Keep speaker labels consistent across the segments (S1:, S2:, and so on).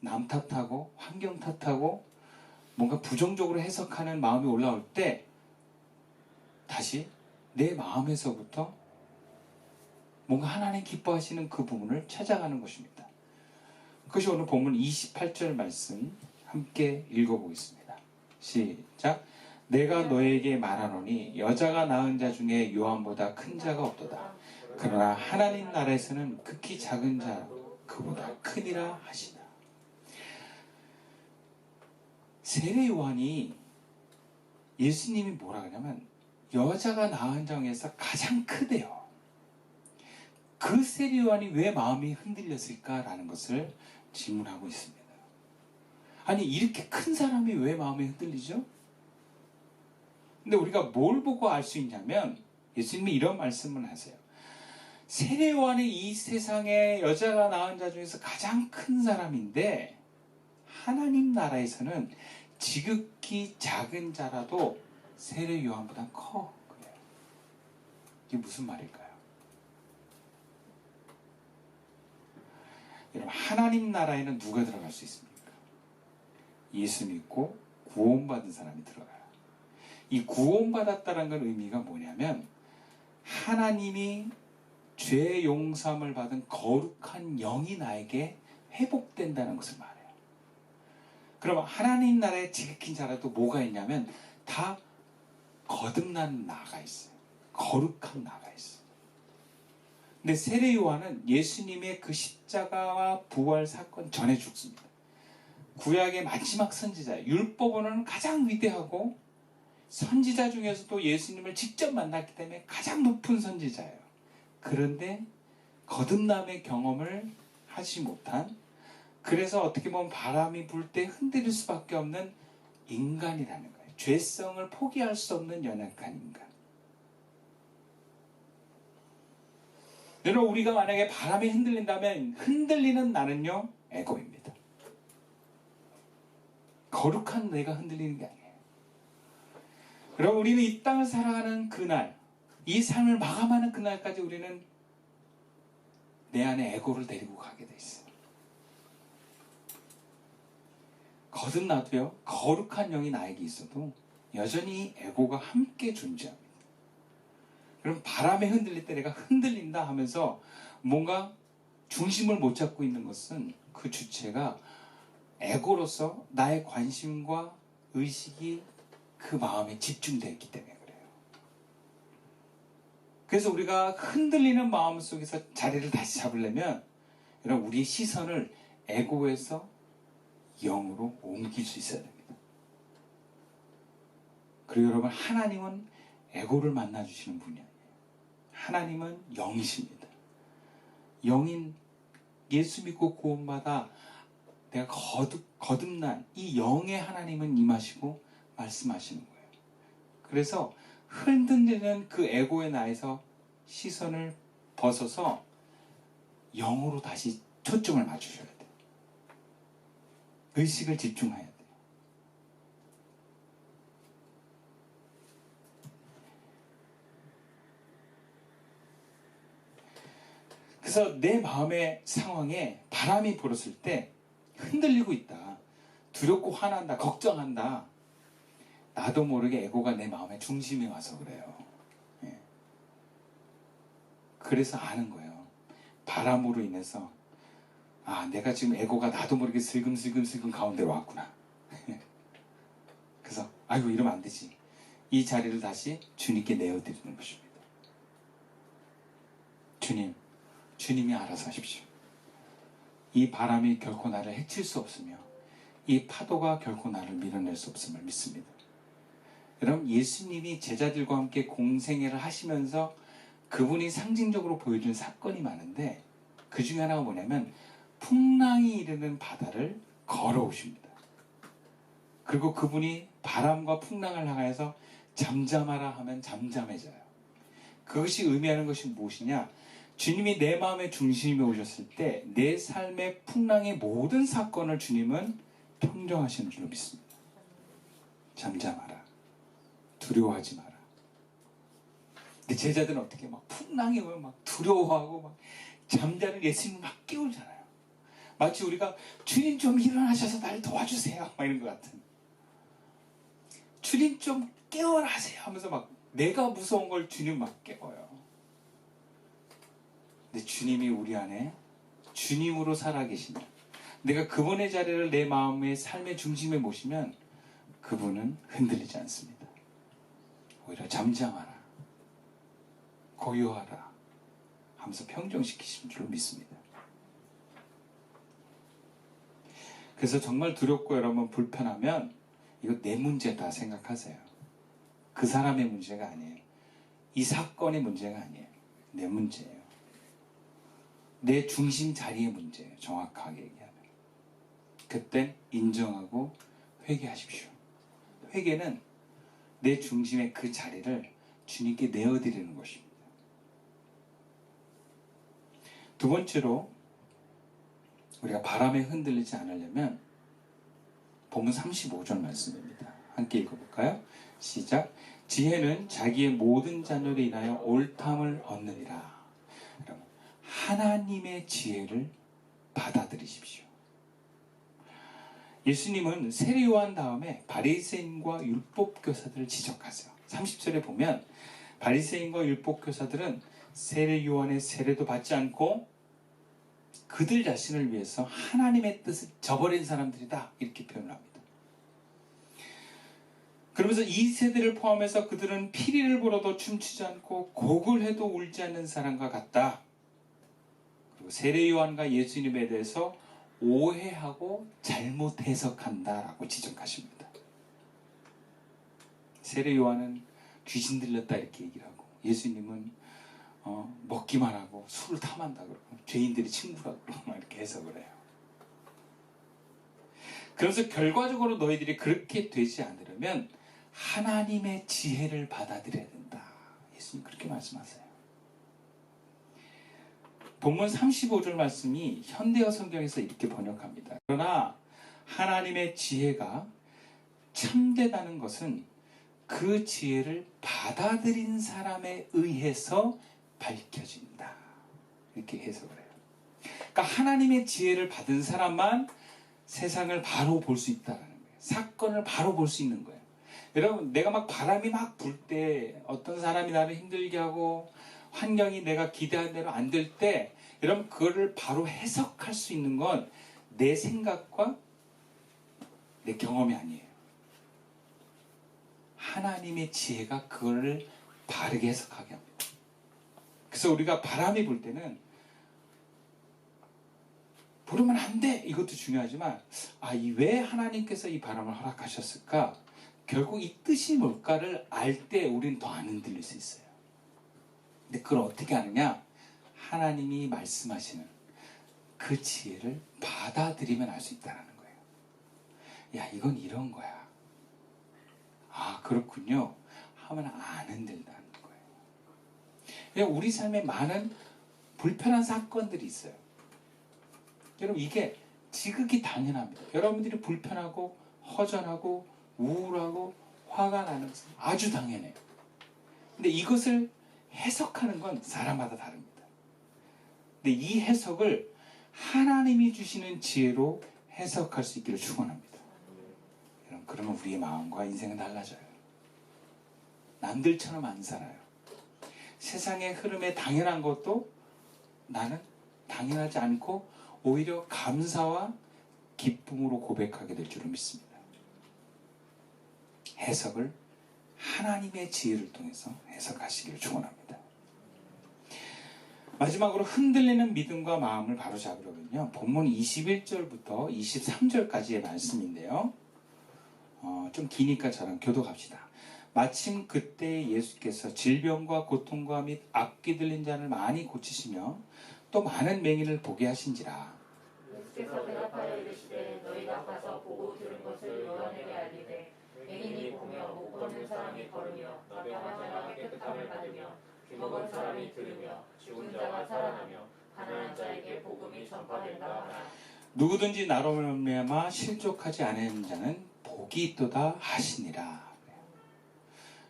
S1: 남 탓하고 환경 탓하고 뭔가 부정적으로 해석하는 마음이 올라올 때 다시 내 마음에서부터 뭔가 하나님 기뻐하시는 그 부분을 찾아가는 것입니다. 그것이 오늘 본문 28절 말씀 함께 읽어보겠습니다. 시작. 내가 너에게 말하노니 여자가 낳은 자 중에 요한보다 큰 자가 없도다. 그러나 하나님 나라에서는 극히 작은 자 그보다 크니라 하시나. 세례 요한이 예수님이 뭐라 그러냐면 여자가 낳은 자 중에서 가장 크대요. 그 세례 요한이 왜 마음이 흔들렸을까라는 것을 질문하고 있습니다. 아니 이렇게 큰 사람이 왜 마음이 흔들리죠? 근데 우리가 뭘 보고 알 수 있냐면 예수님이 이런 말씀을 하세요. 세례 요한이 이 세상에 여자가 낳은 자 중에서 가장 큰 사람인데 하나님 나라에서는 지극히 작은 자라도 세례 요한보다 커. 그래요. 이게 무슨 말일까요? 여러분 하나님 나라에는 누가 들어갈 수 있습니까? 예수 믿고 구원받은 사람이 들어가요. 이 구원받았다는 건 의미가 뭐냐면 하나님이 죄 용서함을 받은 거룩한 영이 나에게 회복된다는 것을 말해요. 그럼 하나님 나라에 지극히 자라도 뭐가 있냐면 다 거듭난 나가 있어요. 거룩한 나가 있어요. 근데 세례 요한은 예수님의 그 십자가와 부활 사건 전에 죽습니다. 구약의 마지막 선지자, 율법으로는 가장 위대하고 선지자 중에서도 예수님을 직접 만났기 때문에 가장 높은 선지자예요. 그런데 거듭남의 경험을 하지 못한, 그래서 어떻게 보면 바람이 불 때 흔들릴 수밖에 없는 인간이라는 거예요. 죄성을 포기할 수 없는 연약한 인간. 여러분 우리가 만약에 바람에 흔들린다면 흔들리는 나는요 에고입니다. 거룩한 내가 흔들리는 게 아니에요. 여러분 우리는 이 땅을 살아가는 그날, 이 삶을 마감하는 그날까지 우리는 내 안에 에고를 데리고 가게 돼 있어요. 거듭나도요 거룩한 영이 나에게 있어도 여전히 에고가 함께 존재합니다. 그럼 바람에 흔들릴 때 내가 흔들린다 하면서 뭔가 중심을 못 잡고 있는 것은 그 주체가 에고로서 나의 관심과 의식이 그 마음에 집중되어 있기 때문에 그래요. 그래서 우리가 흔들리는 마음 속에서 자리를 다시 잡으려면 여러분 우리의 시선을 에고에서 영으로 옮길 수 있어야 됩니다. 그리고 여러분 하나님은 에고를 만나주시는 분이 아니에요. 하나님은 영이십니다. 영인 예수 믿고 구원받아 내가 거듭난 이 영의 하나님은 임하시고 말씀하시는 거예요. 그래서 흔들리는 그 에고의 나에서 시선을 벗어서 영으로 다시 초점을 맞추셔야 돼요. 의식을 집중해야 돼요. 그래서 내 마음의 상황에 바람이 불었을 때 흔들리고 있다. 두렵고 화난다. 걱정한다. 나도 모르게 에고가 내 마음의 중심에 와서 그래요. 예. 그래서 아는 거예요. 바람으로 인해서 내가 지금 에고가 나도 모르게 슬금슬금 가운데로 왔구나. 그래서 아이고 이러면 안 되지. 이 자리를 다시 주님께 내어드리는 것입니다. 주님이 알아서 하십시오. 이 바람이 결코 나를 해칠 수 없으며 이 파도가 결코 나를 밀어낼 수 없음을 믿습니다. 여러분 예수님이 제자들과 함께 공생애를 하시면서 그분이 상징적으로 보여준 사건이 많은데 그 중에 하나가 뭐냐면 풍랑이 이르는 바다를 걸어오십니다. 그리고 그분이 바람과 풍랑을 향해서 잠잠하라 하면 잠잠해져요. 그것이 의미하는 것이 무엇이냐? 주님이 내 마음의 중심에 오셨을 때 내 삶의 풍랑의 모든 사건을 주님은 평정하시는 줄로 믿습니다. 잠잠하라. 두려워하지 마라. 근데 제자들은 어떻게 막 풍랑이 오면 막 두려워하고 막 잠자는 예수님을 막 깨우잖아요. 마치 우리가 주님 좀 일어나셔서 날 도와주세요 막 이런 것 같은, 주님 좀 깨워라 하세요 하면서 막 내가 무서운 걸 주님 막 깨워요. 근데 주님이 우리 안에 주님으로 살아계시면, 내가 그분의 자리를 내 마음의 삶의 중심에 모시면 그분은 흔들리지 않습니다. 오히려 잠잠하라, 고요하라 하면서 평정시키신 줄로 믿습니다. 그래서 정말 두렵고 여러분 불편하면 이거 내 문제다 생각하세요. 그 사람의 문제가 아니에요. 이 사건의 문제가 아니에요. 내 문제예요. 내 중심 자리의 문제예요. 정확하게 얘기하면. 그때 인정하고 회개하십시오. 회개는 내 중심의 그 자리를 주님께 내어드리는 것입니다. 두 번째로 우리가 바람에 흔들리지 않으려면 본문 35절 말씀입니다. 함께 읽어볼까요? 시작. 지혜는 자기의 모든 자녀를 인하여 옳담을 얻느니라. 여러분, 하나님의 지혜를 받아들이십시오. 예수님은 세례요한 다음에 바리새인과 율법교사들을 지적하세요. 30절에 보면 바리새인과 율법교사들은 세례요한의 세례도 받지 않고 그들 자신을 위해서 하나님의 뜻을 저버린 사람들이다 이렇게 표현을 합니다. 그러면서 이 세대를 포함해서 그들은 피리를 불어도 춤추지 않고 곡을 해도 울지 않는 사람과 같다. 그리고 세례요한과 예수님에 대해서 오해하고 잘못 해석한다라고 지적하십니다. 세례요한은 귀신 들렸다 이렇게 얘기를 하고, 예수님은 먹기만 하고 술을 탐한다 그러고 죄인들이 친구라고 그러고 이렇게 해석을 해요. 그래서 결과적으로 너희들이 그렇게 되지 않으려면 하나님의 지혜를 받아들여야 된다. 예수님 그렇게 말씀하세요. 본문 35절 말씀이 현대어 성경에서 이렇게 번역합니다. 그러나 하나님의 지혜가 참되다는 것은 그 지혜를 받아들인 사람에 의해서 밝혀진다. 이렇게 해석을 해요. 그러니까 하나님의 지혜를 받은 사람만 세상을 바로 볼 수 있다는 거예요. 사건을 바로 볼 수 있는 거예요. 여러분, 내가 막 바람이 막 불 때, 어떤 사람이 나를 힘들게 하고 환경이 내가 기대한 대로 안 될 때, 여러분 그거를 바로 해석할 수 있는 건 내 생각과 내 경험이 아니에요. 하나님의 지혜가 그거를 바르게 해석하게 합니다. 그래서 우리가 바람이 불 때는 부르면 안 돼! 이것도 중요하지만, 왜 하나님께서 이 바람을 허락하셨을까? 결국 이 뜻이 뭘까를 알 때 우리는 더 안 흔들릴 수 있어요. 근데 그걸 어떻게 아느냐? 하나님이 말씀하시는 그 지혜를 받아들이면 알 수 있다는 거예요. 야, 이건 이런 거야. 그렇군요. 하면 안 흔들다는 거예요. 그냥 우리 삶에 많은 불편한 사건들이 있어요. 여러분, 이게 지극히 당연합니다. 여러분들이 불편하고 허전하고 우울하고 화가 나는 것은 아주 당연해요. 근데 이것을 해석하는 건 사람마다 다릅니다. 근데 이 해석을 하나님이 주시는 지혜로 해석할 수 있기를 축원합니다. 여러분, 그러면 우리의 마음과 인생은 달라져요. 남들처럼 안 살아요. 세상의 흐름에 당연한 것도 나는 당연하지 않고 오히려 감사와 기쁨으로 고백하게 될 줄을 믿습니다. 해석을 하나님의 지혜를 통해서 해석하시기를 축원합니다. 마지막으로 흔들리는 믿음과 마음을 바로잡으려면요, 본문 21절부터 23절까지의 말씀인데요, 좀 기니까 저랑 교독합시다. 마침 그때 예수께서 질병과 고통과 및 악귀 들린 자를 많이 고치시며 또 많은 맹인을 보게 하신지라.
S2: 예수께서 대답하여 이르시되 너희가 가서 보고 들은 것을 요한에게 알리되 맹인이 보며 못 보는 사람이 걸으며 나병한 자가 깨끗함을 받으며 귀먹은 사람이 들으며 죽은 자가 살아나며 가난한 자에게 복음이 전파된다 하라.
S1: 누구든지 나로 말미암아 실족하지 않은 자는 복이 있도다 하시니라.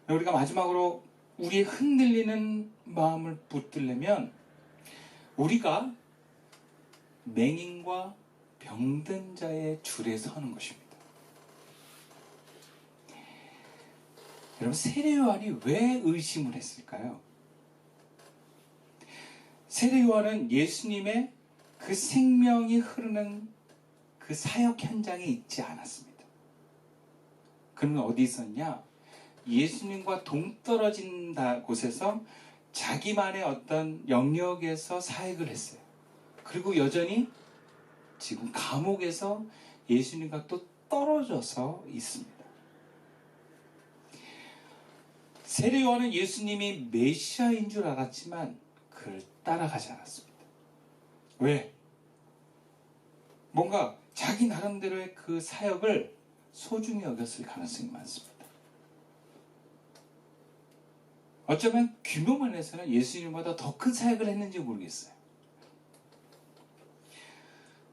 S1: 우리가 마지막으로 우리의 흔들리는 마음을 붙들려면 우리가 맹인과 병든 자의 줄에 서는 것입니다. 여러분, 세례 요한이 왜 의심을 했을까요? 세례 요한은 예수님의 그 생명이 흐르는 그 사역 현장에 있지 않았습니다. 그는 어디 있었냐? 예수님과 동떨어진 곳에서 자기만의 어떤 영역에서 사역을 했어요. 그리고 여전히 지금 감옥에서 예수님과 또 떨어져서 있습니다. 세례 요한은 예수님이 메시아인 줄 알았지만 그를 따라가지 않았습니다. 왜? 뭔가 자기 나름대로의 그 사역을 소중히 여겼을 가능성이 많습니다. 어쩌면 규모 면에서는 예수님보다 더 큰 사역을 했는지 모르겠어요.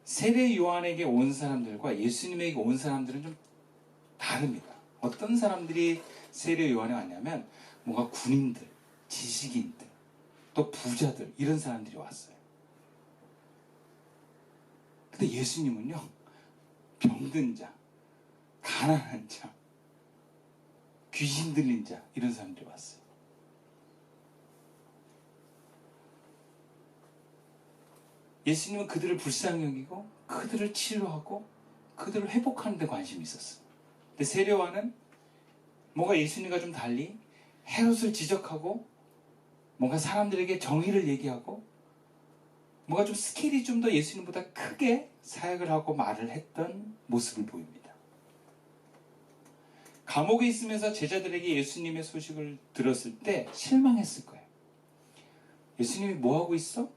S1: 세례 요한에게 온 사람들과 예수님에게 온 사람들은 좀 다릅니다. 어떤 사람들이 세례 요한에 왔냐면 뭔가 군인들, 지식인들, 또 부자들 이런 사람들이 왔어요. 근데 예수님은요, 병든 자, 가난한 자, 귀신 들린 자 이런 사람들이 왔어요. 예수님은 그들을 불쌍히 여기고 그들을 치료하고 그들을 회복하는 데 관심이 있었어요. 근데 세례 요한은 뭔가 예수님과 좀 달리 헤롯을 지적하고 뭔가 사람들에게 정의를 얘기하고 뭔가 좀 스케일이 좀 더 예수님보다 크게 사역을 하고 말을 했던 모습을 보입니다. 감옥에 있으면서 제자들에게 예수님의 소식을 들었을 때 실망했을 거예요. 예수님이 뭐 하고 있어?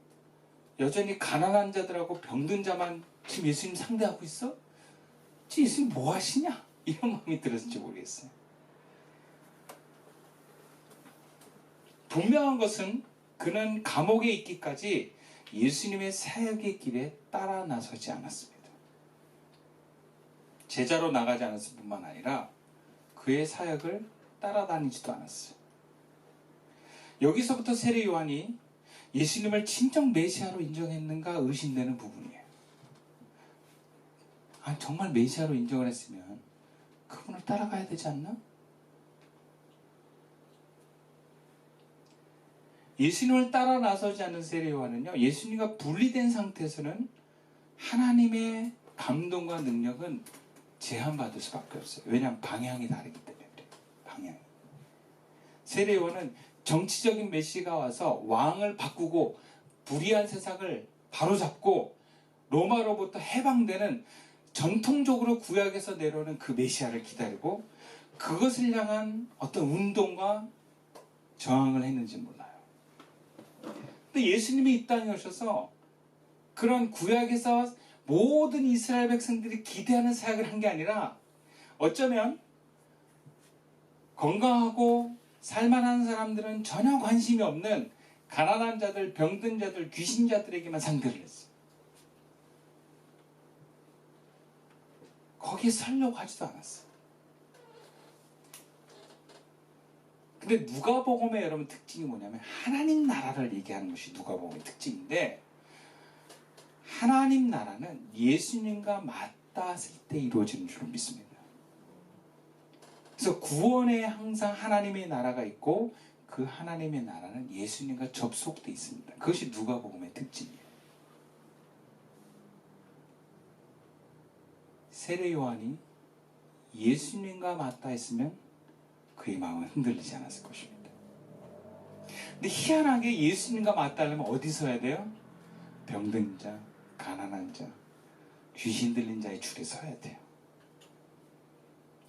S1: 여전히 가난한 자들하고 병든 자만 지금 예수님 상대하고 있어? 지금 예수님 뭐 하시냐? 이런 마음이 들었을지 모르겠어요. 분명한 것은 그는 감옥에 있기까지 예수님의 사역의 길에 따라 나서지 않았습니다. 제자로 나가지 않았을 뿐만 아니라 그의 사역을 따라다니지도 않았어요. 여기서부터 세례 요한이 예수님을 진정 메시아로 인정했는가 의심되는 부분이에요. 아니, 정말 메시아로 인정을 했으면 그분을 따라가야 되지 않나? 예수님을 따라 나서지 않는 세례 요한은요, 예수님과 분리된 상태에서는 하나님의 감동과 능력은 제한받을 수밖에 없어요. 왜냐하면 방향이 다르기 때문에 그래요. 방향이. 세례 요한은 정치적인 메시가 와서 왕을 바꾸고 불의한 세상을 바로잡고 로마로부터 해방되는 전통적으로 구약에서 내려오는 그 메시아를 기다리고 그것을 향한 어떤 운동과 저항을 했는지 몰라요. 근데 예수님이 이 땅에 오셔서 그런 구약에서 모든 이스라엘 백성들이 기대하는 사역을 한 게 아니라 어쩌면 건강하고 살만한 사람들은 전혀 관심이 없는 가난한 자들, 병든 자들, 귀신 자들에게만 상대를 했어요. 거기에 서려고 하지도 않았어요. 근데 누가복음의 여러분 특징이 뭐냐면 하나님 나라를 얘기하는 것이 누가복음의 특징인데 하나님 나라는 예수님과 맞닿았을 때 이루어지는 줄 믿습니다. 그래서 구원에 항상 하나님의 나라가 있고 그 하나님의 나라는 예수님과 접속되어 있습니다. 그것이 누가복음의 특징이에요. 세례 요한이 예수님과 맞닿아 있으면 그의 마음은 흔들리지 않았을 것입니다. 근데 희한하게 예수님과 맞닿으려면 어디 서야 돼요? 병든 자, 가난한 자, 귀신 들린 자의 줄에 서야 돼요.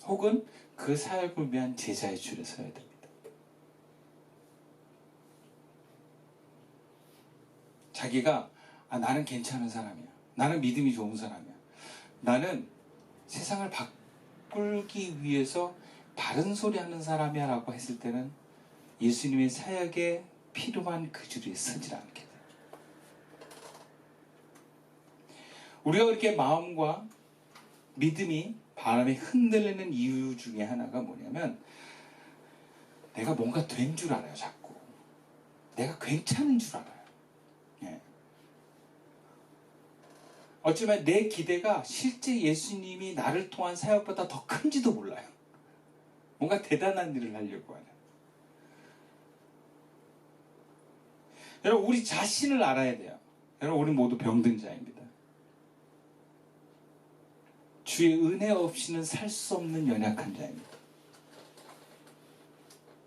S1: 혹은 그 사역을 위한 제자의 줄에 서야 됩니다. 자기가 나는 괜찮은 사람이야. 나는 믿음이 좋은 사람이야. 나는 세상을 바꾸기 위해서 바른 소리 하는 사람이야 라고 했을 때는 예수님의 사역에 필요한 그 줄에 서질 않게 돼요. 우리가 그렇게 마음과 믿음이 바람에 흔들리는 이유 중에 하나가 뭐냐면 내가 뭔가 된 줄 알아요. 자꾸 내가 괜찮은 줄 알아요. 예. 어쩌면 내 기대가 실제 예수님이 나를 통한 사역보다 더 큰지도 몰라요. 뭔가 대단한 일을 하려고 하는. 여러분, 우리 자신을 알아야 돼요. 여러분, 우리 모두 병든 자입니다. 주의 은혜 없이는 살 수 없는 연약한 자입니다.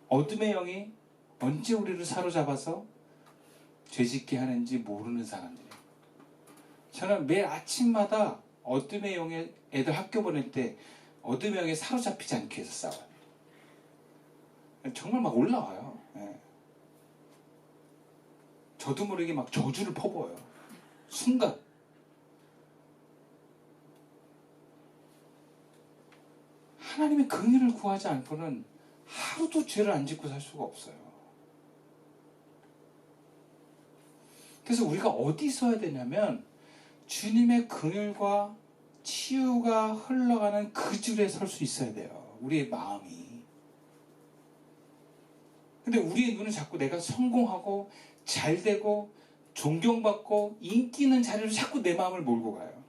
S1: 어둠의 영이 언제 우리를 사로잡아서 죄짓게 하는지 모르는 사람들이에요. 저는 매일 아침마다 어둠의 영의 애들 학교 보낼 때 어둠의 영에 사로잡히지 않기 위해서 싸워요. 정말 막 올라와요. 예. 저도 모르게 막 저주를 퍼부어요. 순간. 하나님의 긍휼을 구하지 않고는 하루도 죄를 안 짓고 살 수가 없어요. 그래서 우리가 어디 서야 되냐면 주님의 긍휼과 치유가 흘러가는 그 줄에 설 수 있어야 돼요. 우리의 마음이. 근데 우리의 눈은 자꾸 내가 성공하고 잘되고 존경받고 인기 있는 자리로 자꾸 내 마음을 몰고 가요.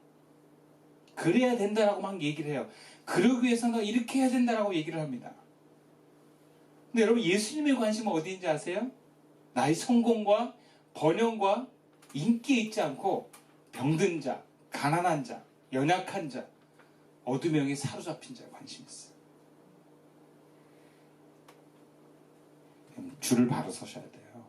S1: 그래야 된다라고 막 얘기를 해요. 그러기 위해서 너 이렇게 해야 된다라고 얘기를 합니다. 근데 여러분, 예수님의 관심은 어디인지 아세요? 나의 성공과 번영과 인기에 있지 않고 병든 자, 가난한 자, 연약한 자, 어둠의 영에 사로잡힌 자에 관심이 있어요. 줄을 바로 서셔야 돼요.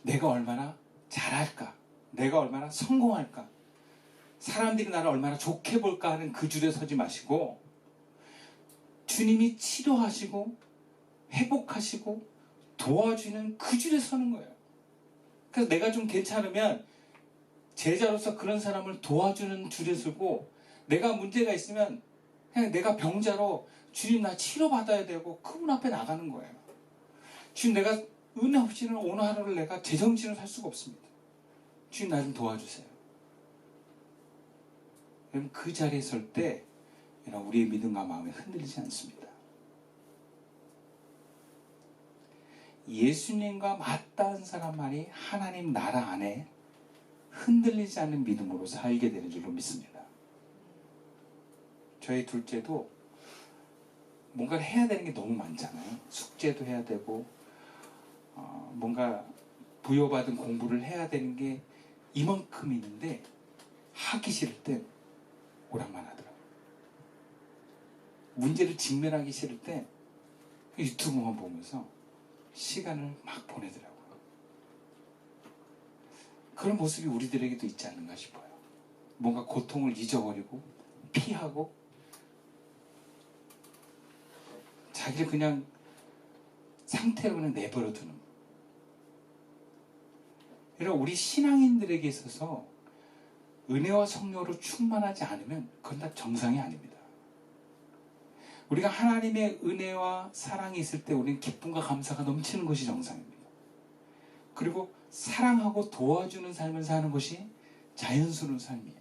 S1: 내가 얼마나 잘할까? 내가 얼마나 성공할까? 사람들이 나를 얼마나 좋게 볼까 하는 그 줄에 서지 마시고 주님이 치료하시고 회복하시고 도와주는 그 줄에 서는 거예요. 그래서 내가 좀 괜찮으면 제자로서 그런 사람을 도와주는 줄에 서고, 내가 문제가 있으면 그냥 내가 병자로 주님 나 치료받아야 되고 그분 앞에 나가는 거예요. 주님, 내가 은혜 없이는 오늘 하루를 내가 제정신으로 살 수가 없습니다. 주님, 나 좀 도와주세요. 여러분, 그 자리에 설 때 우리의 믿음과 마음이 흔들리지 않습니다. 예수님과 맞닿은 사람만이 하나님 나라 안에 흔들리지 않는 믿음으로 살게 되는 줄로 믿습니다. 저희 둘째도 뭔가를 해야 되는 게 너무 많잖아요. 숙제도 해야 되고 뭔가 부여받은 공부를 해야 되는 게 이만큼 있는데 하기 싫을 때 오락만 하더라고요. 문제를 직면하기 싫을 때 유튜브만 보면서 시간을 막 보내더라고요. 그런 모습이 우리들에게도 있지 않는가 싶어요. 뭔가 고통을 잊어버리고 피하고 자기를 그냥 상태로 그냥 내버려두는. 이런 우리 신앙인들에게 있어서 은혜와 성령으로 충만하지 않으면 그건 다 정상이 아닙니다. 우리가 하나님의 은혜와 사랑이 있을 때 우리는 기쁨과 감사가 넘치는 것이 정상입니다. 그리고 사랑하고 도와주는 삶을 사는 것이 자연스러운 삶이에요.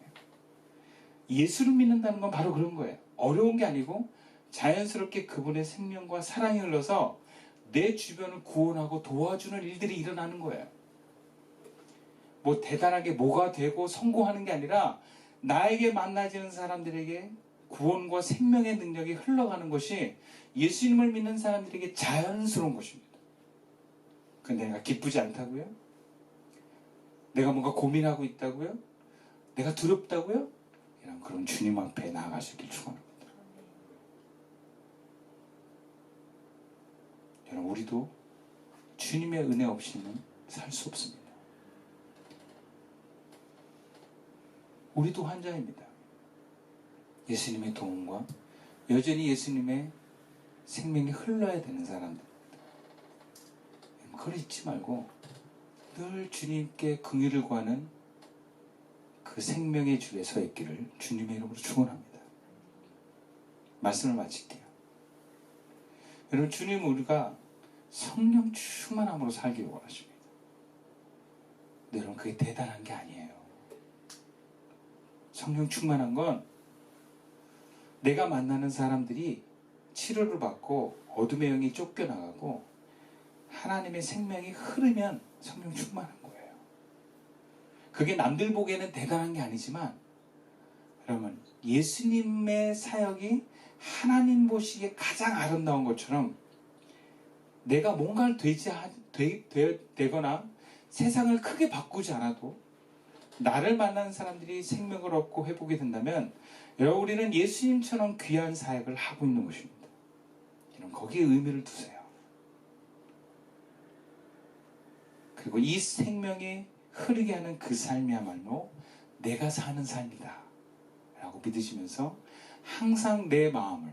S1: 예수를 믿는다는 건 바로 그런 거예요. 어려운 게 아니고 자연스럽게 그분의 생명과 사랑이 흘러서 내 주변을 구원하고 도와주는 일들이 일어나는 거예요. 뭐 대단하게 뭐가 되고 성공하는 게 아니라 나에게 만나지는 사람들에게 구원과 생명의 능력이 흘러가는 것이 예수님을 믿는 사람들에게 자연스러운 것입니다. 근데 내가 기쁘지 않다고요? 내가 뭔가 고민하고 있다고요? 내가 두렵다고요? 이런 그런 주님 앞에 나아가시길 축원합니다. 여러분, 우리도 주님의 은혜 없이는 살 수 없습니다. 우리도 환자입니다. 예수님의 도움과 여전히 예수님의 생명이 흘러야 되는 사람들입니다. 그걸 잊지 말고 늘 주님께 긍휼을 구하는 그 생명의 줄에 서 있기를 주님의 이름으로 축원합니다. 말씀을 마칠게요. 여러분, 주님은 우리가 성령 충만함으로 살기를 원하십니다. 근데 여러분, 그게 대단한 게 아니에요. 성령 충만한 건 내가 만나는 사람들이 치료를 받고 어둠의 영이 쫓겨나가고 하나님의 생명이 흐르면 성령 충만한 거예요. 그게 남들 보기에는 대단한 게 아니지만 여러분 예수님의 사역이 하나님 보시기에 가장 아름다운 것처럼 내가 뭔가를 되거나 세상을 크게 바꾸지 않아도 나를 만나는 사람들이 생명을 얻고 회복이 된다면 여러분 우리는 예수님처럼 귀한 사역을 하고 있는 것입니다. 여러분 거기에 의미를 두세요. 그리고 이 생명이 흐르게 하는 그 삶이야말로 내가 사는 삶이다 라고 믿으시면서 항상 내 마음을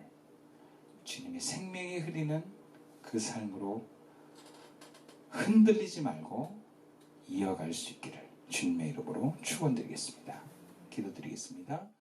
S1: 주님의 생명이 흐리는 그 삶으로 흔들리지 말고 이어갈 수 있기를 주님의 이름으로 축원드리겠습니다. 기도드리겠습니다.